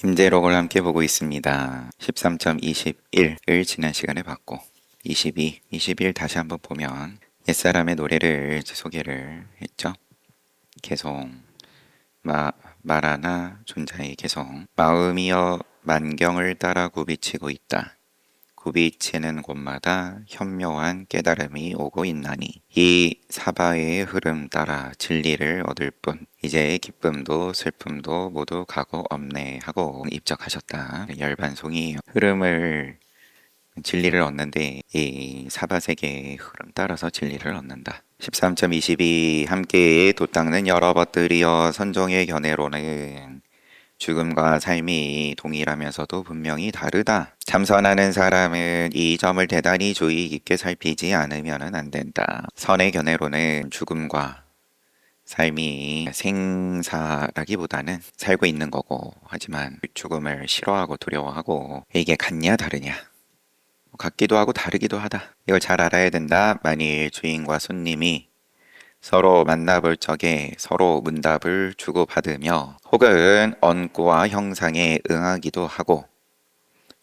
임대록을 함께 보고 있습니다. 13.21을 지난 시간에 봤고 22, 21 다시 한번 보면 옛사람의 노래를 소개를 했죠. 개송, 말하나 존자의 개송. 마음이여 만경을 따라 굽이치고 있다. 굽이치는 곳마다 현묘한 깨달음이 오고 있나니 이 사바의 흐름 따라 진리를 얻을 뿐 이제 기쁨도 슬픔도 모두 가고 없네 하고 입적하셨다. 열반송이 흐름을 진리를 얻는데 이 사바세계의 흐름 따라서 진리를 얻는다. 13.22 함께 돛닦는 여러 벗들이여 선종의 견해로는 죽음과 삶이 동일하면서도 분명히 다르다. 참선하는 사람은 이 점을 대단히 주의 깊게 살피지 않으면 안 된다. 선의 견해로는 죽음과 삶이 생사라기보다는 살고 있는 거고, 하지만 죽음을 싫어하고 두려워하고 이게 같냐 다르냐? 같기도 하고 다르기도 하다. 이걸 잘 알아야 된다. 만일 주인과 손님이 서로 만나볼 적에 서로 문답을 주고받으며 혹은 언구와 형상에 응하기도 하고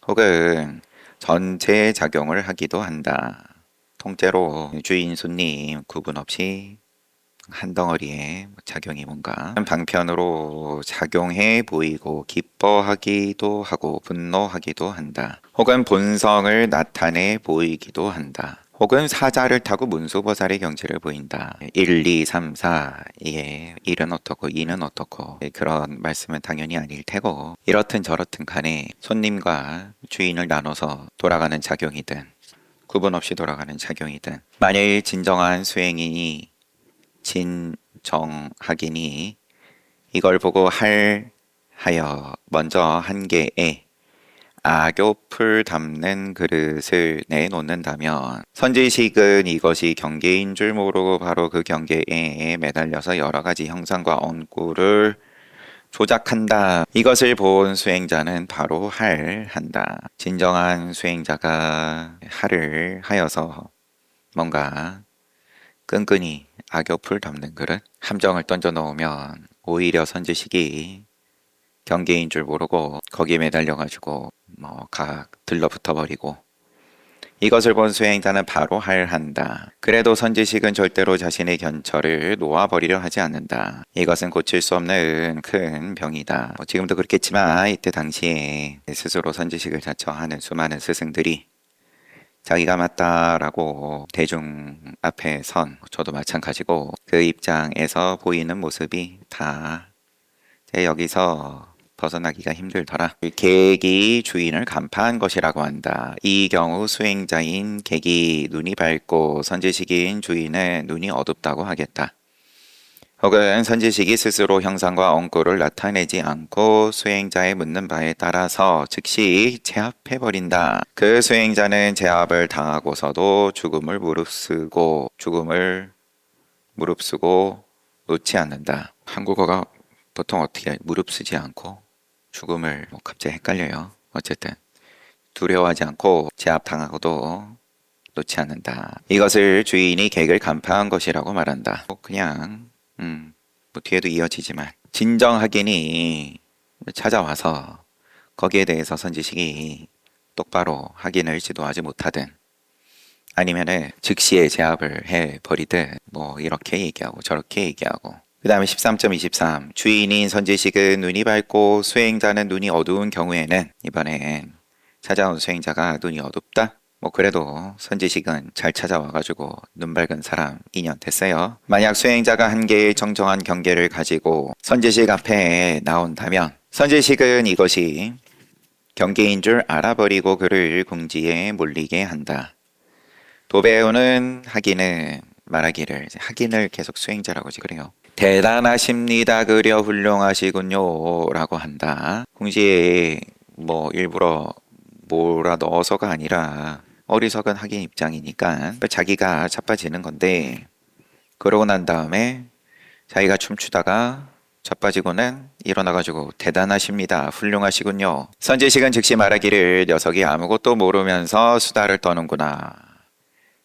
혹은 전체 작용을 하기도 한다. 통째로 주인 손님 구분 없이 한 덩어리의 작용이 뭔가 방편으로 작용해 보이고 기뻐하기도 하고 분노하기도 한다. 혹은 본성을 나타내 보이기도 한다. 혹은 사자를 타고 문수보살의 경지를 보인다. 1, 2, 3, 4 이게 1은 어떻고 2는 어떻고 그런 말씀은 당연히 아닐 테고 이렇든 저렇든 간에 손님과 주인을 나눠서 돌아가는 작용이든 구분 없이 돌아가는 작용이든 만일 진정한 수행인이 진정하기니 이걸 보고 하여 먼저 한 개의 악교풀 담는 그릇을 내놓는다면 선지식은 이것이 경계인 줄 모르고 바로 그 경계에 매달려서 여러 가지 형상과 언구를 조작한다. 이것을 본 수행자는 바로 한다. 진정한 수행자가 할을 하여서 뭔가 끈끈이 악교풀 담는 그릇 함정을 던져 놓으면 오히려 선지식이 경계인 줄 모르고 거기에 매달려가지고 각 들러붙어 버리고 이것을 본 수행자는 바로 한다. 그래도 선지식은 절대로 자신의 견처를 놓아버리려 하지 않는다. 이것은 고칠 수 없는 큰 병이다. 지금도 그렇겠지만 이때 당시에 스스로 선지식을 자처하는 수많은 스승들이 자기가 맞다라고 대중 앞에 선 저도 마찬가지고 그 입장에서 보이는 모습이 다 여기서 벗어나기가 힘들더라. 객이 주인을 간파한 것이라고 한다. 이 경우 수행자인 객이 눈이 밝고 선지식인 주인은 눈이 어둡다고 하겠다. 혹은 선지식이 스스로 형상과 언구를 나타내지 않고 수행자의 묻는 바에 따라서 즉시 제압해버린다. 그 수행자는 제압을 당하고서도 죽음을 무릅쓰고 놓지 않는다. 한국어가 보통 어떻게 무릅쓰지 않고 죽음을 갑자기 헷갈려요. 어쨌든 두려워하지 않고 제압당하고도 놓지 않는다. 이것을 주인이 객을 간파한 것이라고 말한다. 그냥 뒤에도 이어지지만 진정하긴이 찾아와서 거기에 대해서 선지식이 똑바로 확인을 지도하지 못하든 아니면은 즉시에 제압을 해버리든 이렇게 얘기하고 저렇게 얘기하고 그 다음에 13.23 주인인 선지식은 눈이 밝고 수행자는 눈이 어두운 경우에는 이번엔 찾아온 수행자가 눈이 어둡다? 그래도 선지식은 잘 찾아와가지고 눈 밝은 사람 2년 됐어요. 만약 수행자가 한 개의 정정한 경계를 가지고 선지식 앞에 나온다면 선지식은 이것이 경계인 줄 알아버리고 그를 궁지에 몰리게 한다. 도배우는 말하기를 하긴을 계속 수행자라고 그래요. 대단하십니다. 그려 훌륭하시군요 라고 한다. 궁지에 일부러 몰아 넣어서가 아니라 어리석은 학인 입장이니까 자기가 자빠지는 건데 그러고 난 다음에 자기가 춤추다가 자빠지고는 일어나가지고 대단하십니다. 훌륭하시군요. 선지식은 즉시 말하기를 녀석이 아무것도 모르면서 수다를 떠는구나.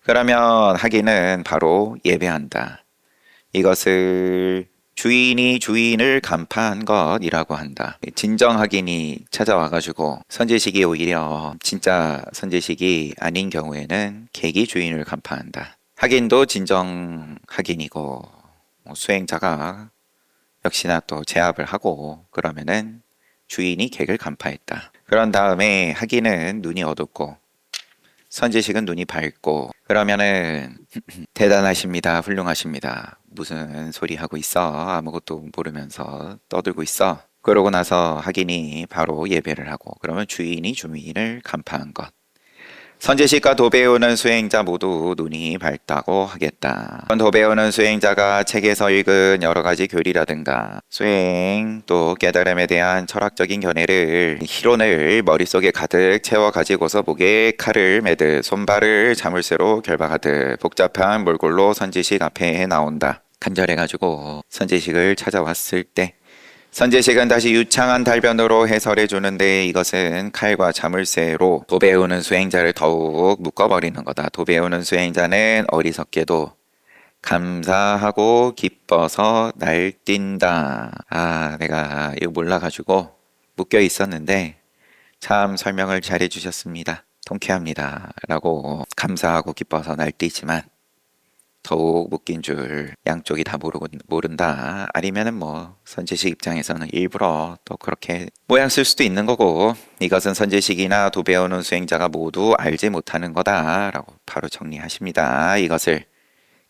그러면 하기는 바로 예배한다. 이것을 주인이 주인을 간파한 것이라고 한다. 진정하긴이 찾아와가지고 선제식이 오히려 진짜 선제식이 아닌 경우에는 객이 주인을 간파한다. 하긴도 진정하긴이고 수행자가 역시나 또 제압을 하고 그러면은 주인이 객을 간파했다. 그런 다음에 하긴은 눈이 어둡고 선지식은 눈이 밝고 그러면은 대단하십니다. 훌륭하십니다. 무슨 소리 하고 있어? 아무것도 모르면서 떠들고 있어. 그러고 나서 하긴이 바로 예배를 하고 그러면 주인이 주인을 간파한 것. 선지식과 도배우는 수행자 모두 눈이 밝다고 하겠다. 도배우는 수행자가 책에서 읽은 여러 가지 교리라든가 수행 또 깨달음에 대한 철학적인 견해를 희론을 머릿속에 가득 채워 가지고서 목에 칼을 매듯 손발을 자물쇠로 결박하듯 복잡한 몰골로 선지식 앞에 나온다. 간절해가지고 선지식을 찾아왔을 때 선제식은 다시 유창한 달변으로 해설해 주는데 이것은 칼과 자물쇠로 도배우는 수행자를 더욱 묶어버리는 거다. 도배우는 수행자는 어리석게도 감사하고 기뻐서 날뛴다. 아, 내가 이거 몰라가지고 묶여 있었는데 참 설명을 잘해 주셨습니다. 통쾌합니다. 라고 감사하고 기뻐서 날뛰지만 더욱 묶인 줄 양쪽이 다 모른다. 아니면은 뭐 선지식 입장에서는 일부러 또 그렇게 모양 쓸 수도 있는 거고 이것은 선지식이나 도배우는 수행자가 모두 알지 못하는 거다라고 바로 정리하십니다. 이것을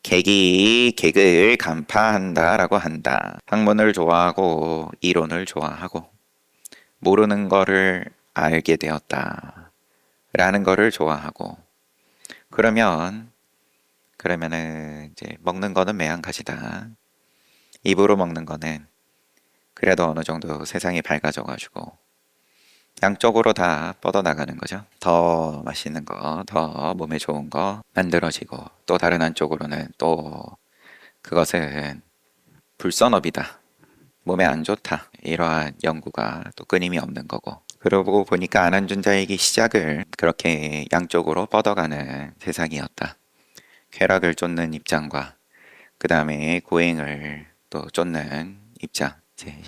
객을 간파한다라고 한다. 학문을 좋아하고 이론을 좋아하고 모르는 거를 알게 되었다. 라는 거를 좋아하고 그러면은 이제 먹는 거는 매한가지다. 입으로 먹는 거는 그래도 어느 정도 세상이 밝아져가지고 양쪽으로 다 뻗어나가는 거죠. 더 맛있는 거, 더 몸에 좋은 거 만들어지고 또 다른 한쪽으로는 또 그것은 불선업이다. 몸에 안 좋다. 이러한 연구가 또 끊임이 없는 거고. 그러고 보니까 안한준자에게 시작을 그렇게 양쪽으로 뻗어가는 세상이었다. 쾌락을 쫓는 입장과 그 다음에 고행을 또 쫓는 입장.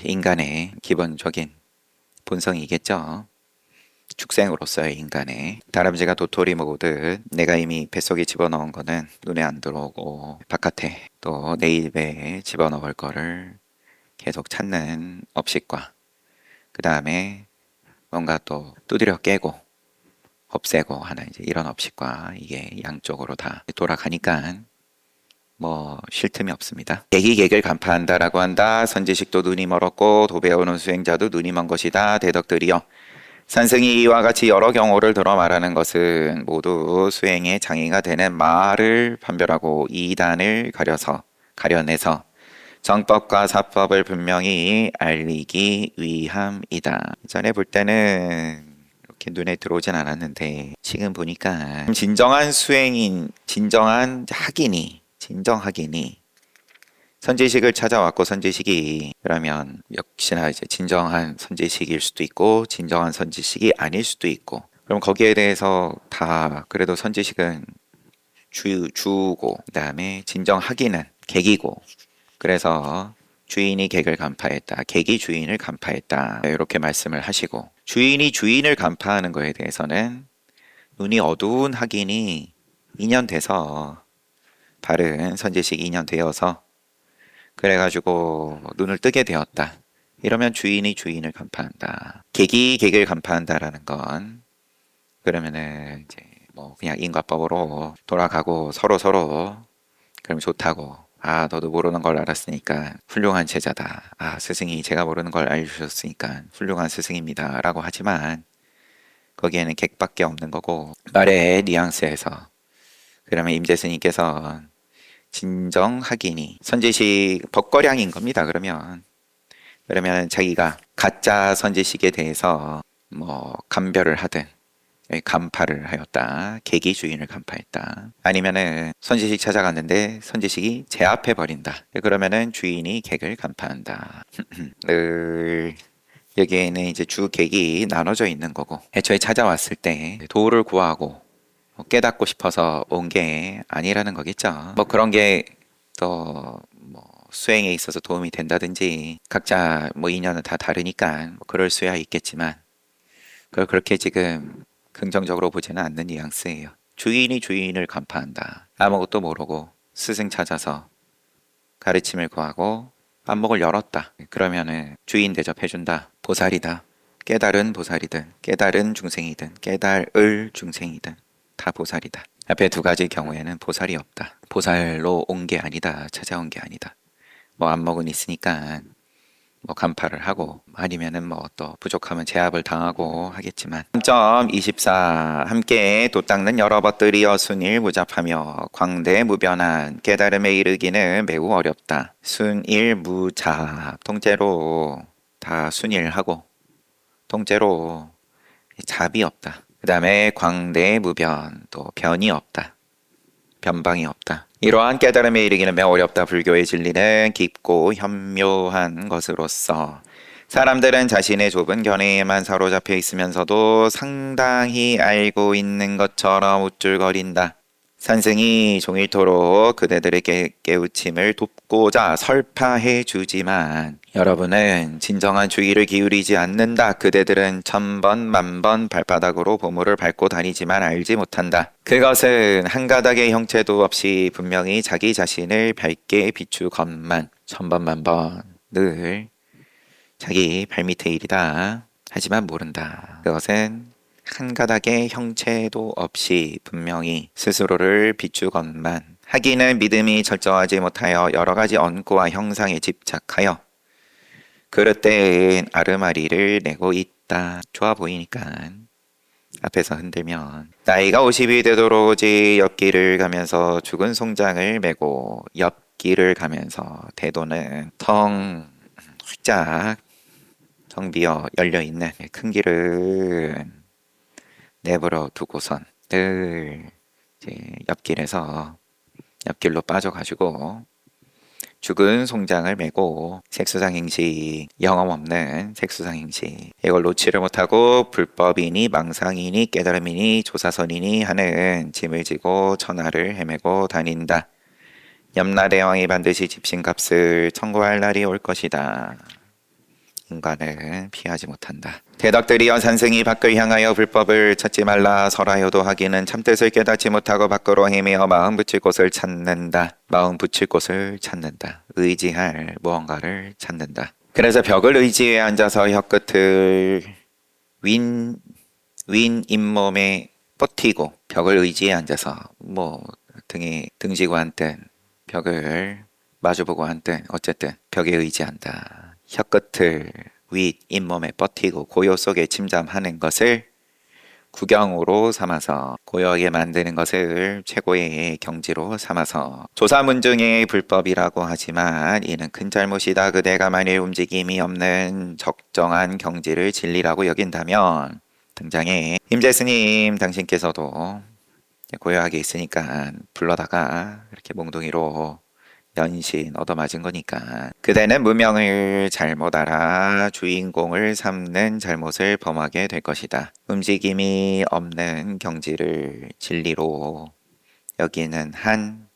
인간의 기본적인 본성이겠죠. 축생으로서의 인간의 다람쥐가 도토리 먹듯 내가 이미 뱃속에 집어넣은 거는 눈에 안 들어오고 바깥에 또 내 입에 집어넣을 거를 계속 찾는 업식과 그 다음에 뭔가 또 두드려 깨고 없애고 하는 이제 이런 업식과 이게 양쪽으로 다 돌아가니까 뭐 쉴 틈이 없습니다. 객을 간파한다라고 한다. 선지식도 눈이 멀었고 도배우는 수행자도 눈이 먼 것이다. 대덕들이여 산승이 이와 같이 여러 경우를 들어 말하는 것은 모두 수행의 장애가 되는 말을 판별하고 이단을 가려내서 정법과 사법을 분명히 알리기 위함이다. 전에 볼 때는 이렇게 눈에 들어오진 않았는데 지금 보니까 진정한 학인이 선지식을 찾아왔고 선지식이 그러면 역시나 이제 진정한 선지식일 수도 있고 진정한 선지식이 아닐 수도 있고 그럼 거기에 대해서 다 그래도 선지식은 주고 그다음에 진정 학인은 객이고 그래서 주인이 객을 간파했다. 객이 주인을 간파했다. 이렇게 말씀을 하시고 주인이 주인을 간파하는 거에 대해서는 눈이 어두운 학인이 인연돼서 바른 선지식이 인연되어서 그래가지고 눈을 뜨게 되었다. 이러면 주인이 주인을 간파한다. 객이 객을 간파한다라는 건 그러면은 이제 뭐 그냥 인과법으로 돌아가고 서로 그럼 좋다고 아 너도 모르는 걸 알았으니까 훌륭한 제자다. 아 스승이 제가 모르는 걸 알려주셨으니까 훌륭한 스승입니다. 라고 하지만 거기에는 객밖에 없는 거고 말의 뉘앙스에서 그러면 임재스님께서 진정학인이 선지식 법거량인 겁니다. 그러면 자기가 가짜 선지식에 대해서 뭐 감별을 하든 간파를 하였다. 객이 주인을 간파했다. 아니면은 선지식 찾아갔는데 선지식이 제압해 버린다. 그러면은 주인이 객을 간파한다. 늘 여기에는 이제 주객이 나눠져 있는 거고 애초에 찾아왔을 때 도를 구하고 깨닫고 싶어서 온 게 아니라는 거겠죠. 뭐 그런 게 또 뭐 수행에 있어서 도움이 된다든지 각자 뭐 인연은 다 다르니까 뭐 그럴 수야 있겠지만 그걸 그렇게 지금 긍정적으로 보지는 않는 뉘앙스예요. 주인이 주인을 간파한다. 아무것도 모르고 스승 찾아서 가르침을 구하고 안목을 열었다. 그러면은 주인 대접해준다. 보살이다. 깨달은 보살이든 깨달은 중생이든 깨달을 중생이든 다 보살이다. 앞에 두 가지 경우에는 보살이 없다. 보살로 온 게 아니다. 찾아온 게 아니다. 뭐 안목은 있으니까 뭐 간파를 하고 아니면은 뭐 또 부족하면 제압을 당하고 하겠지만 3.24 함께 도 닦는 여러 벗들이여 순일무잡하며 광대무변한 깨달음에 이르기는 매우 어렵다. 순일무잡 통째로 다 순일하고 통째로 잡이 없다. 그 다음에 광대무변 또 변이 없다. 변방이 없다. 이러한 깨달음에 이르기는 매우 어렵다. 불교의 진리는 깊고 현묘한 것으로서 사람들은 자신의 좁은 견해에만 사로잡혀 있으면서도 상당히 알고 있는 것처럼 우쭐거린다. 산승이 종일토록 그대들의 깨우침을 돕고자 설파해 주지만 여러분은 진정한 주의를 기울이지 않는다. 그대들은 천번 만번 발바닥으로 보물을 밟고 다니지만 알지 못한다. 그것은 한 가닥의 형체도 없이 분명히 자기 자신을 밝게 비추건만 천번 만번 늘 자기 발밑의 일이다. 하지만 모른다. 그것은 한 가닥의 형체도 없이 분명히 스스로를 비추건만 하기는 믿음이 철저하지 못하여 여러 가지 언고와 형상에 집착하여 그릇된 아르마리를 내고 있다. 좋아 보이니까 앞에서 흔들면 나이가 50이 되도록 오직 옆길을 가면서 죽은 송장을 메고 옆길을 가면서 대도는 텅 활짝 텅 비어 열려있는 큰 길은 내버려 두고선 늘 이제 옆길로 빠져가지고 죽은 송장을 메고 색수상행식, 영험 없는 색수상행식 이걸 놓지를 못하고 불법이니 망상이니 깨달음이니 조사선이니 하는 짐을 지고 천하를 헤매고 다닌다. 염라대왕이 반드시 집신값을 청구할 날이 올 것이다. 인간을 피하지 못한다. 대덕들이여 산승이 밖을 향하여 불법을 찾지 말라 설하여도 하기는 참뜻을 깨닫지 못하고 밖으로 헤매어 마음 붙일 곳을 찾는다. 마음 붙일 곳을 찾는다. 의지할 무언가를 찾는다. 그래서 벽을 의지해 앉아서 혀끝을 윈 잇몸에 뻗히고 벽을 의지해 앉아서 뭐 등에 등지고 앉든 벽을 마주보고 앉든 어쨌든 벽에 의지한다. 혀끝을 윗 잇몸에 뻗히고 고요 속에 침잠하는 것을 구경으로 삼아서 고요하게 만드는 것을 최고의 경지로 삼아서 조사문중의 불법이라고 하지만 이는 큰 잘못이다. 그대가 만일 움직임이 없는 적정한 경지를 진리라고 여긴다면 등장해 임재스님 당신께서도 고요하게 있으니까 불러다가 이렇게 몽둥이로 연신 얻어맞은 거니까 그대는 무명을 잘못 알아 주인공을 삼는 잘못을 범하게 될 것이다. 움직임이 없는 경지를 진리로 여기는 한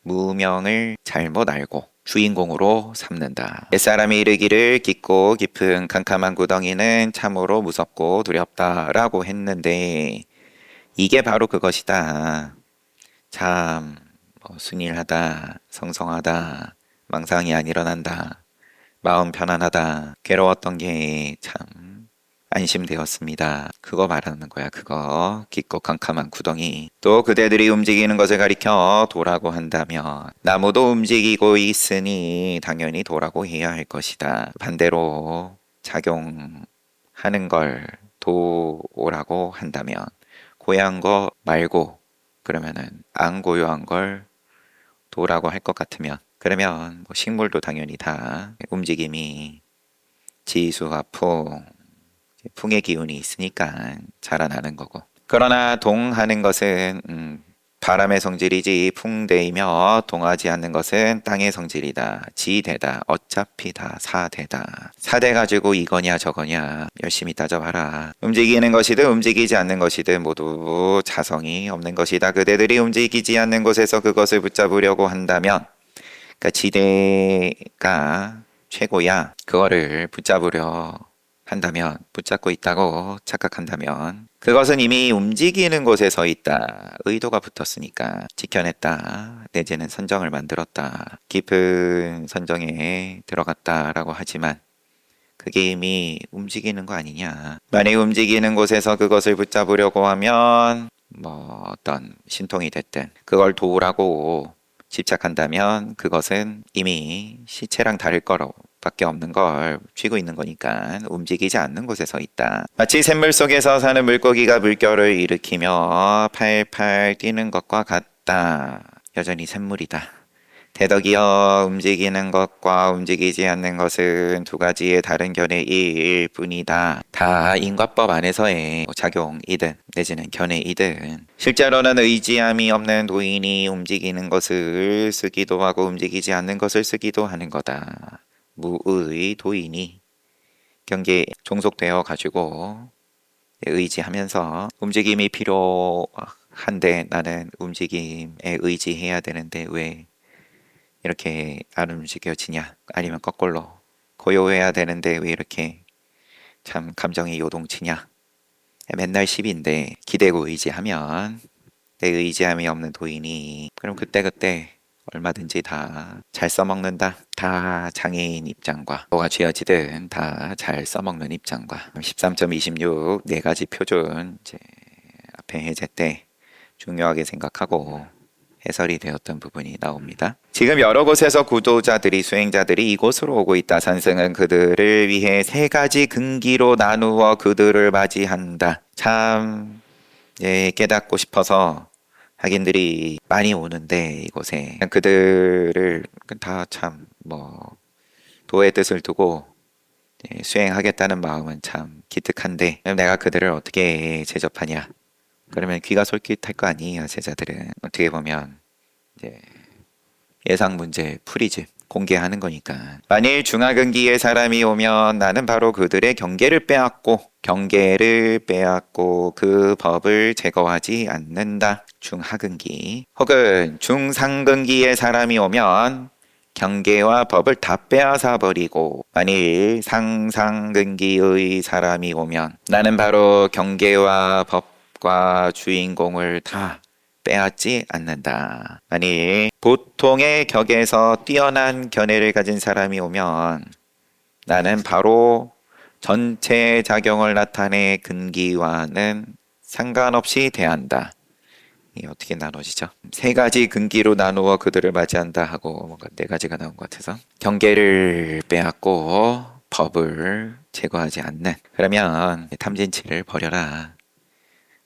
무명을 잘못 알고 주인공으로 삼는다. 옛사람이 이르기를 깊고 깊은 캄캄한 구덩이는 참으로 무섭고 두렵다라고 했는데 이게 바로 그것이다. 참 순일하다, 성성하다, 망상이 안 일어난다, 마음 편안하다, 괴로웠던 게 참 안심되었습니다. 그거 말하는 거야. 그거 깊고 캄캄한 구덩이. 또 그대들이 움직이는 것을 가리켜 도라고 한다면 나무도 움직이고 있으니 당연히 도라고 해야 할 것이다. 반대로 작용하는 걸 도라고 한다면 고요한 거 말고 그러면은 안 고요한 걸 도라고 할 것 같으면 그러면 뭐 식물도 당연히 다 움직임이 지수와 풍의 기운이 있으니까 자라나는 거고 그러나 동하는 것은 바람의 성질이지 풍대이며 동하지 않는 것은 땅의 성질이다. 지대다. 어차피 다 사대다. 사대 가지고 이거냐 저거냐 열심히 따져봐라. 움직이는 것이든 움직이지 않는 것이든 모두 자성이 없는 것이다. 그대들이 움직이지 않는 곳에서 그것을 붙잡으려고 한다면 그러니까 지대가 최고야. 그거를 붙잡으려 한다면, 붙잡고 있다고 착각한다면, 그것은 이미 움직이는 곳에 서 있다. 의도가 붙었으니까 지켜냈다. 내지는 선정을 만들었다. 깊은 선정에 들어갔다라고 하지만 그게 이미 움직이는 거 아니냐. 만약 움직이는 곳에서 그것을 붙잡으려고 하면 어떤 신통이 됐든 그걸 도우라고 집착한다면 그것은 이미 시체랑 다를 거로 밖에 없는 걸 쥐고 있는 거니까 움직이지 않는 곳에 서 있다. 마치 샘물 속에서 사는 물고기가 물결을 일으키며 팔팔 뛰는 것과 같다. 여전히 샘물이다. 대덕이여, 움직이는 것과 움직이지 않는 것은 두 가지의 다른 견해일 뿐이다. 다 인과법 안에서의 작용이든 내지는 견해이든 실제로는 의지함이 없는 도인이 움직이는 것을 쓰기도 하고 움직이지 않는 것을 쓰기도 하는 거다. 무의 도인이 경계에 종속되어 가지고 의지하면서 움직임이 필요한데 나는 움직임에 의지해야 되는데 왜 이렇게 안 움직여지냐? 아니면 거꾸로 고요해야 되는데 왜 이렇게 참 감정이 요동치냐? 맨날 시비인데 기대고 의지하면 내 의지함이 없는 도인이 그럼 그때그때 얼마든지 다 잘 써먹는다. 다 장애인 입장과 뭐가 쥐어지든 다 잘 써먹는 입장과 13.26 네 가지 표준 이제 앞에 해제 때 중요하게 생각하고 해설이 되었던 부분이 나옵니다. 지금 여러 곳에서 구도자들이 수행자들이 이곳으로 오고 있다. 산승은 그들을 위해 세 가지 근기로 나누어 그들을 맞이한다. 참 깨닫고 싶어서 학인들이 많이 오는데 이곳에 그들을 다 참 도의 뜻을 두고 수행하겠다는 마음은 참 기특한데 내가 그들을 어떻게 제접하냐? 그러면 귀가 솔깃할 거 아니에요. 제자들은 어떻게 보면 이제 예상 문제 풀이지 공개하는 거니까. 만일 중하근기의 사람이 오면 나는 바로 그들의 경계를 빼앗고 그 법을 제거하지 않는다. 중하근기 혹은 중상근기의 사람이 오면 경계와 법을 다 빼앗아 버리고 만일 상상근기의 사람이 오면 나는 바로 경계와 법과 주인공을 다 빼앗지 않는다. 만일 보통의 격에서 뛰어난 견해를 가진 사람이 오면 나는 바로 전체 작용을 나타내 근기와는 상관없이 대한다. 이게 어떻게 나눠지죠? 세 가지 근기로 나누어 그들을 맞이한다 하고 뭔가 네 가지가 나온 것 같아서 경계를 빼앗고 법을 제거하지 않는 그러면 탐진치를 버려라.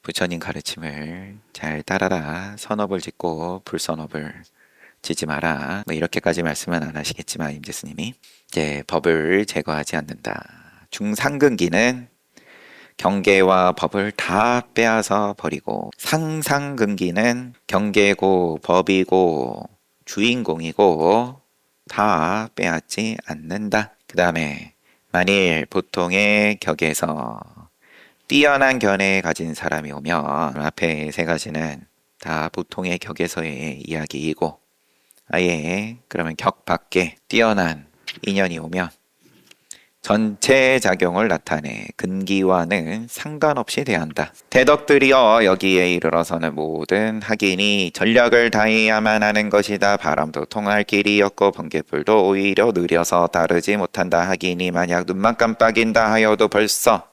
부처님 가르침을 잘 따라라. 선업을 짓고 불선업을 지지 마라. 이렇게까지 말씀은 안 하시겠지만 임재스님이 이제 법을 제거하지 않는다. 중상근기는 경계와 법을 다 빼앗아 버리고 상상근기는 경계고 법이고 주인공이고 다 빼앗지 않는다. 그 다음에 만일 보통의 격에서 뛰어난 견해 가진 사람이 오면 앞에 세 가지는 다 보통의 격에서의 이야기이고 아예 그러면 격 밖에 뛰어난 인연이 오면 전체 작용을 나타내 근기와는 상관없이 대한다. 대덕들이여 여기에 이르러서는 모든 학인이 전력을 다해야만 하는 것이다. 바람도 통할 길이 없고 번개불도 오히려 느려서 따르지 못한다. 학인이 만약 눈만 깜빡인다 하여도 벌써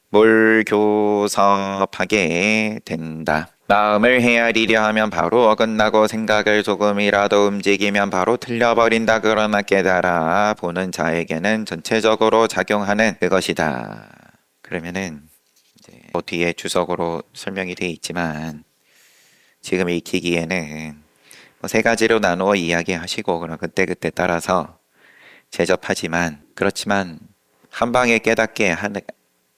몰교섭하게 된다. 마음을 헤아리려 하면 바로 어긋나고 생각을 조금이라도 움직이면 바로 틀려버린다. 그러나 깨달아 보는 자에게는 전체적으로 작용하는 그것이다. 그러면은 이제 뒤에 주석으로 설명이 되어 있지만 지금 읽히기에는 세 가지로 나누어 이야기하시고 그럼 그때그때 따라서 제접하지만 그렇지만 한 방에 깨닫게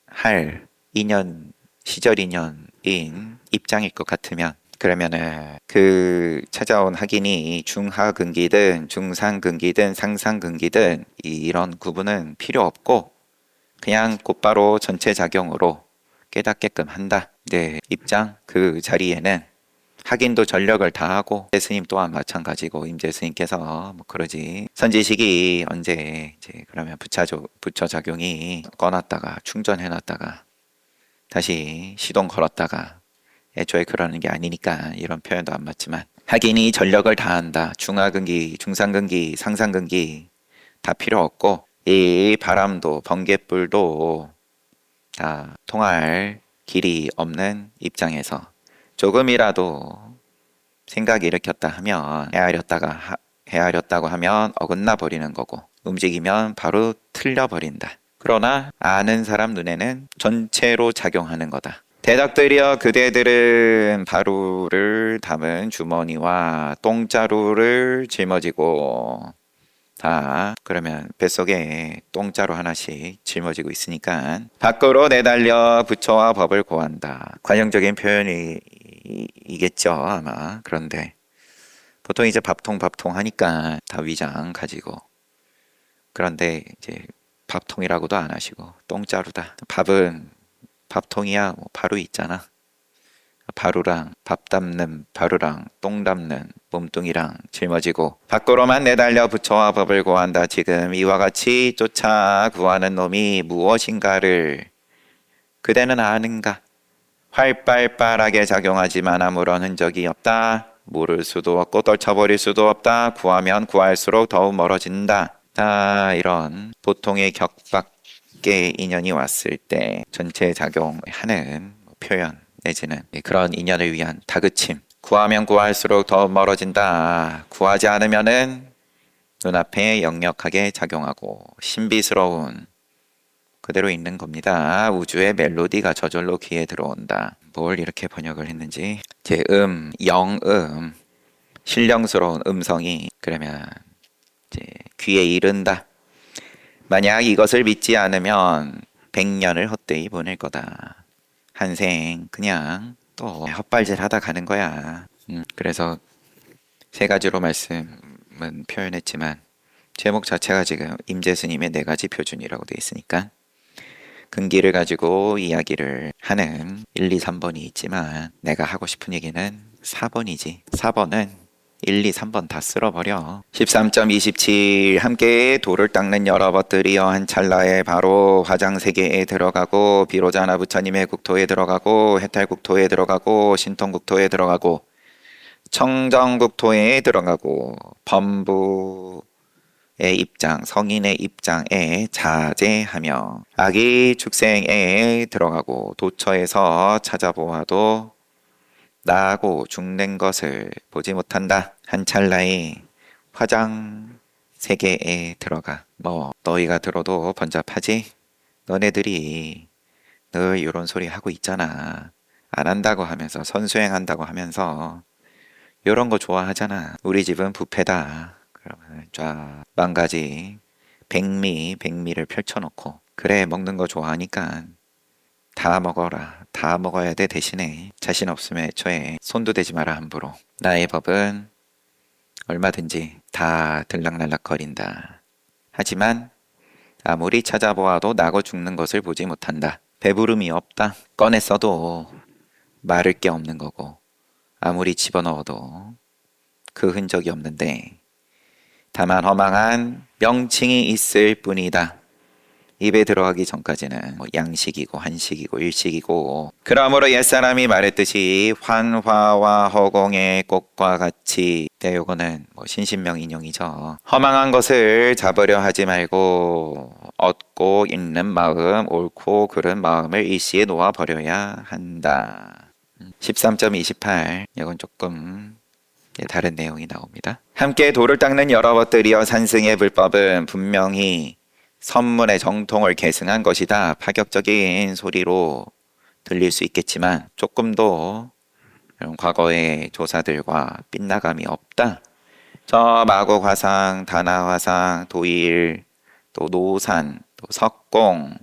할 인연 시절 인연인 입장일 것 같으면 그러면은 그 찾아온 학인이 중하근기든 중상근기든 상상근기든 이런 구분은 필요 없고 그냥 곧바로 전체 작용으로 깨닫게끔 한다. 네, 입장 그 자리에는 하긴도 전력을 다하고 임재스님 또한 마찬가지고 임재스님께서 뭐 그러지 선지식이 언제 이제 그러면 부처 작용이 꺼놨다가 충전해놨다가 다시 시동 걸었다가 애초에 그러는 게 아니니까 이런 표현도 안 맞지만 하긴이 전력을 다한다. 중하근기, 중상근기, 상상근기 다 필요 없고 이 바람도 번갯불도 다 통할 길이 없는 입장에서 조금이라도 생각이 일으켰다 하면 헤아렸다고 하면 어긋나 버리는 거고 움직이면 바로 틀려 버린다. 그러나 아는 사람 눈에는 전체로 작용하는 거다. 대덕들이여 그대들은 바루를 담은 주머니와 똥자루를 짊어지고 다 그러면 뱃속에 똥자루 하나씩 짊어지고 있으니까 밖으로 내달려 부처와 법을 고한다. 관용적인 표현이겠죠 아마. 그런데 보통 이제 밥통 하니까 다 위장 가지고 그런데 이제 밥통이라고도 안 하시고 똥자루다. 밥은 밥통이야 뭐 바루 있잖아. 바루랑 밥 담는 바루랑 똥 담는 몸뚱이랑 짊어지고 밖으로만 내달려 부처와 법을 고한다. 지금 이와 같이 쫓아 구하는 놈이 무엇인가를 그대는 아는가? 활발하게 작용하지만 아무런 흔적이 없다. 모를 수도 없고 떨쳐버릴 수도 없다. 구하면 구할수록 더욱 멀어진다. 다 이런 보통의 격밖에 인연이 왔을 때 전체 작용하는 표현 내지는 그런 인연을 위한 다그침. 구하면 구할수록 더 멀어진다. 구하지 않으면은 눈앞에 역력하게 작용하고 신비스러운 그대로 있는 겁니다. 우주의 멜로디가 저절로 귀에 들어온다. 뭘 이렇게 번역을 했는지 제 영음 신령스러운 음성이 그러면 이제 귀에 이른다. 만약 이것을 믿지 않으면 100년을 헛되이 보낼 거다. 한생 그냥 또 헛발질 하다 가는 거야. 그래서 세 가지로 말씀은 표현했지만 제목 자체가 지금 임재스님의 4가지 표준이라고 되어 있으니까 근기를 가지고 이야기를 하는 1, 2, 3번이 있지만 내가 하고 싶은 얘기는 4번이지. 4번은 1, 2, 3번 다 쓸어버려. 13.27 함께 돌을 닦는 여러 벗들이여 한 찰나에 바로 화장세계에 들어가고 비로자나 부처님의 국토에 들어가고 해탈국토에 들어가고 신통국토에 들어가고 청정국토에 들어가고 범부의 입장, 성인의 입장에 자제하며 아기 축생에 들어가고 도처에서 찾아보아도 나하고 죽는 것을 보지 못한다. 한 찰나에 화장 세계에 들어가. 뭐 너희가 들어도 번잡하지? 너네들이 늘 이런 소리 하고 있잖아. 안 한다고 하면서 선수행한다고 하면서 이런 거 좋아하잖아. 우리 집은 뷔페다. 그러면 쫙 10,000가지 백미를 펼쳐놓고 그래 먹는 거 좋아하니까 다 먹어라. 다 먹어야 돼. 대신에 자신 없으면 애초에 손도 대지 마라 함부로. 나의 법은 얼마든지 다 들락날락거린다. 하지만 아무리 찾아보아도 나고 죽는 것을 보지 못한다. 배부름이 없다. 꺼냈어도 마를 게 없는 거고 아무리 집어넣어도 그 흔적이 없는데 다만 허망한 명칭이 있을 뿐이다. 입에 들어가기 전까지는 뭐 양식이고 한식이고 일식이고 그러므로 옛사람이 말했듯이 환화와 허공의 꽃과 같이 요거는 뭐 신신명인용이죠. 허망한 것을 잡으려 하지 말고 얻고 있는 마음 옳고 그른 마음을 일시에 놓아 버려야 한다. 13.28 이건 조금 다른 내용이 나옵니다. 함께 돌을 닦는 여러 것들이여 산승의 불법은 분명히 선문의 정통을 계승한 것이다. 파격적인 소리로 들릴 수 있겠지만 조금 더 과거의 조사들과 빗나감이 없다. 저 마곡 화상, 다나 화상, 도일, 또 노산, 또 석공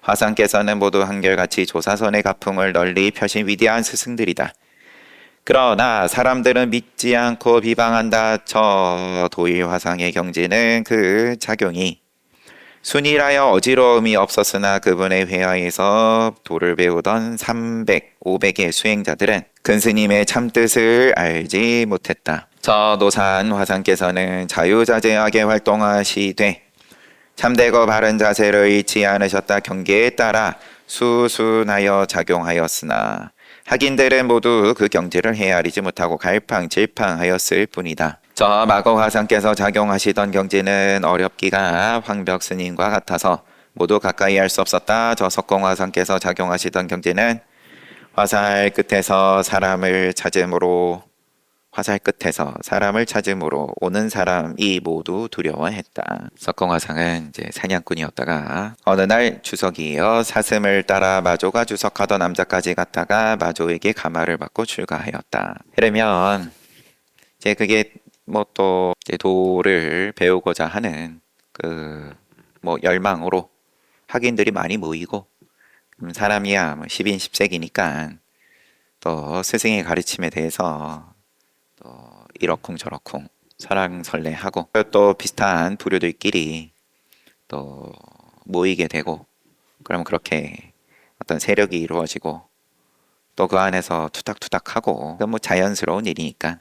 화상께서는 모두 한결같이 조사선의 가풍을 널리 펴신 위대한 스승들이다. 그러나 사람들은 믿지 않고 비방한다. 저 도일 화상의 경지는 그 작용이 순이라여 어지러움이 없었으나 그분의 회화에서 도를 배우던 300, 500의 수행자들은 근스님의 참뜻을 알지 못했다. 저 노산 화상께서는 자유자재하게 활동하시되 참되고 바른 자세를 잃지 않으셨다 경계에 따라 수순하여 작용하였으나 학인들은 모두 그 경지를 헤아리지 못하고 갈팡질팡하였을 뿐이다. 저 마고화상께서 작용하시던 경지는 어렵기가 황벽 스님과 같아서 모두 가까이 할 수 없었다. 저 석공화상께서 작용하시던 경지는 화살 끝에서 사람을 찾음으로 오는 사람이 모두 두려워했다. 석공화상은 이제 사냥꾼이었다가 어느 날 주석이어 사슴을 따라 마조가 주석하던 남자까지 갔다가 마조에게 가마를 받고 출가하였다. 이러면 이제 그게 뭐 또 도를 배우고자 하는 그 뭐 열망으로 학인들이 많이 모이고 사람이야 뭐 10인 10색이니까 또 스승의 가르침에 대해서 또 이러쿵저러쿵 설랑설레하고 또 비슷한 부류들끼리 또 모이게 되고 그러면 그렇게 어떤 세력이 이루어지고 또 그 안에서 투닥투닥하고 뭐 자연스러운 일이니까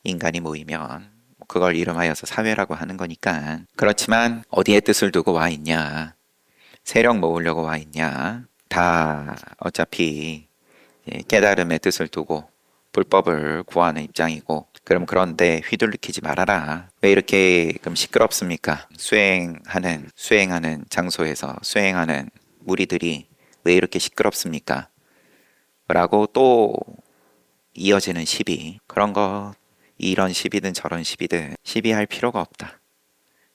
인간이 모이면 그걸 이름하여서 사회라고 하는 거니까. 그렇지만 어디에 뜻을 두고 와 있냐, 세력 모으려고 와 있냐, 다 어차피 깨달음의 뜻을 두고 불법을 구하는 입장이고, 그럼 그런데 휘둘리지 말아라. 왜 이렇게 그럼 시끄럽습니까? 수행하는 장소에서 수행하는 무리들이 왜 이렇게 시끄럽습니까? 라고 또 이어지는 시비. 그런 거 이런 시비든 저런 시비든 시비할 필요가 없다.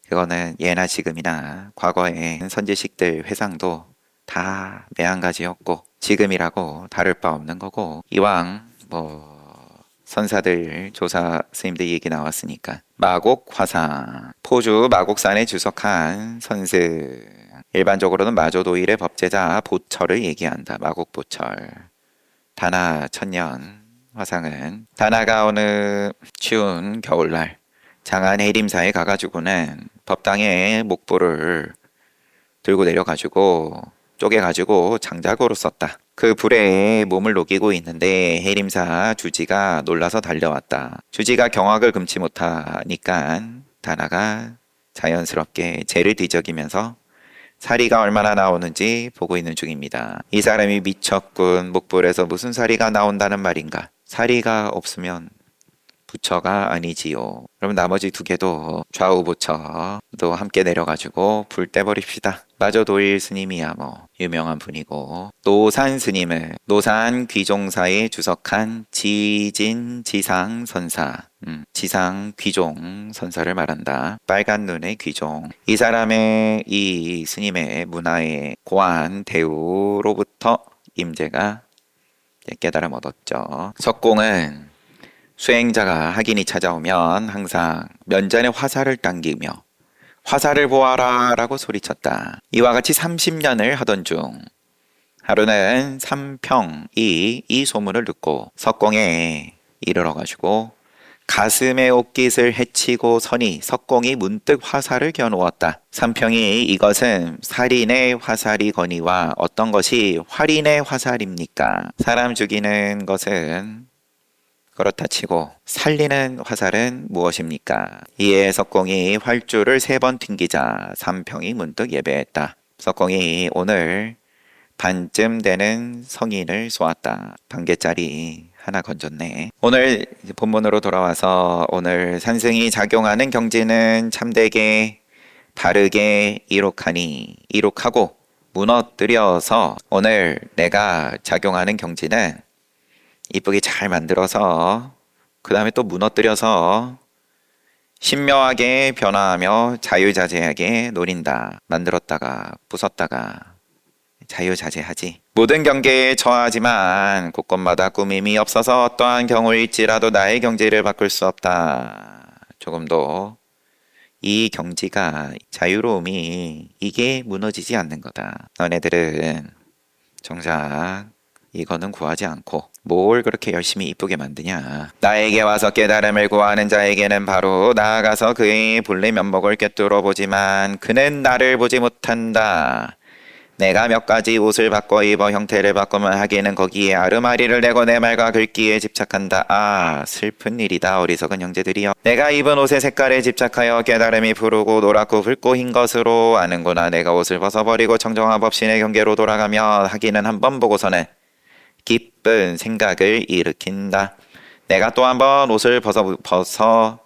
그거는 예나 지금이나 과거의 선지식들 회상도 다 매한가지였고 지금이라고 다를 바 없는 거고, 이왕 선사들 조사 스님들 얘기 나왔으니까 마곡 화상 포주 마곡산에 주석한 선스, 일반적으로는 마조도일의 법제자 보철을 얘기한다. 마곡 보철. 다나 천년 화상은 다나가 어느 추운 겨울날 장안 해림사에 가가지고는 법당에 목불을 들고 내려가지고 쪼개가지고 장작으로 썼다. 그 불에 몸을 녹이고 있는데 해림사 주지가 놀라서 달려왔다. 주지가 경악을 금치 못하니까 다나가 자연스럽게 재를 뒤적이면서 사리가 얼마나 나오는지 보고 있는 중입니다. 이 사람이 미쳤군. 목불에서 무슨 사리가 나온다는 말인가? 사리가 없으면 부처가 아니지요. 그럼 나머지 두 개도 좌우 부처도 함께 내려가지고 불 떼버립시다. 마저 도일 스님이야 뭐 유명한 분이고, 노산 스님을 노산 귀종사에 주석한 지진 지상 선사, 지상 귀종 선사를 말한다. 빨간 눈의 귀종. 이 사람의 이 스님의 문화의 고안 대우로부터 임재가 깨달음 얻었죠. 석공은 수행자가 학인이 찾아오면 항상 면전에 화살을 당기며 화살을 보아라 라고 소리쳤다. 이와 같이 30년을 하던 중 하루는 삼평이 이 소문을 듣고 석공에 이르러가지고 가슴에 옷깃을 헤치고 서니 석공이 문득 화살을 겨누었다. 삼평이 이것은 살인의 화살이거니와 어떤 것이 활인의 화살입니까? 사람 죽이는 것은 그렇다 치고 살리는 화살은 무엇입니까? 이에 석공이 활주를 3번 튕기자 삼평이 문득 예배했다. 석공이 오늘 반쯤 되는 성인을 쏘았다. 반개짜리 하나 건졌네. 오늘 본문으로 돌아와서 오늘 산승이 작용하는 경지는 참되게 바르게 이룩하고 무너뜨려서 오늘 내가 작용하는 경지는 이쁘게 잘 만들어서 그 다음에 또 무너뜨려서 신묘하게 변화하며 자유자재하게 노린다. 만들었다가 부쉈다가 자유자재하지. 모든 경계에 처하지만 곳곳마다 꾸밈이 없어서 어떠한 경우일지라도 나의 경지를 바꿀 수 없다. 조금도 이 경지가 자유로움이 이게 무너지지 않는 거다. 너네들은 정작 이거는 구하지 않고 뭘 그렇게 열심히 이쁘게 만드냐. 나에게 와서 깨달음을 구하는 자에게는 바로 나아가서 그의 본래 면목을 꿰뚫어 보지만 그는 나를 보지 못한다. 내가 몇 가지 옷을 바꿔 입어 형태를 바꾸면 하기에는 거기에 아르마리를 내고 내 말과 글귀에 집착한다. 아, 슬픈 일이다 어리석은 형제들이여. 내가 입은 옷의 색깔에 집착하여 깨달음이 푸르고 노랗고 붉고 흰 것으로 아는구나. 내가 옷을 벗어버리고 청정한 법신의 경계로 돌아가며 하기는 한 번 보고서는 기쁜 생각을 일으킨다. 내가 또 한 번 옷을 벗어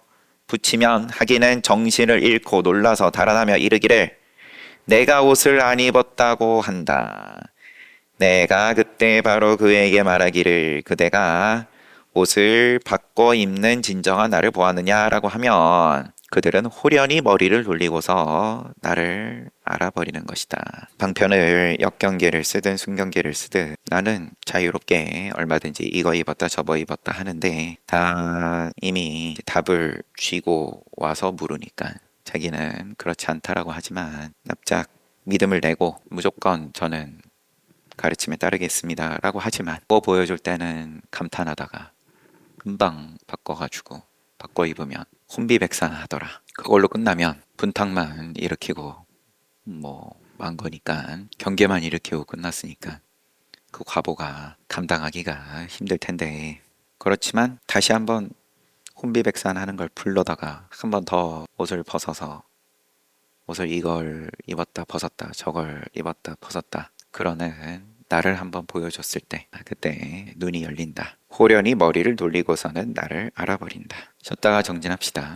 붙이면 하기는 정신을 잃고 놀라서 달아나며 이르기를 내가 옷을 안 입었다고 한다. 내가 그때 바로 그에게 말하기를 그대가 옷을 바꿔 입는 진정한 나를 보았느냐라고 하면 그들은 호련히 머리를 돌리고서 나를 알아버리는 것이다. 방편을 역경계를 쓰든 순경계를 쓰든 나는 자유롭게 얼마든지 이거 입었다 저거 입었다 하는데 다 이미 답을 쥐고 와서 물으니까 자기는 그렇지 않다라고 하지만 납작 믿음을 내고 무조건 저는 가르침에 따르겠습니다 라고 하지만 뭐 보여줄 때는 감탄하다가 금방 바꿔가지고 바꿔 입으면 혼비백산하더라. 그걸로 끝나면 분탕만 일으키고 뭐 한 거니까 경계만 일으키고 끝났으니까 그 과보가 감당하기가 힘들 텐데 그렇지만 다시 한번 혼비백산하는 걸 불러다가 한 번 더 옷을 벗어서 옷을 이걸 입었다 벗었다 저걸 입었다 벗었다 그러는 나를 한번 보여줬을 때 그때 눈이 열린다. 호련히 머리를 돌리고서는 나를 알아버린다. 쉬었다가 정진합시다.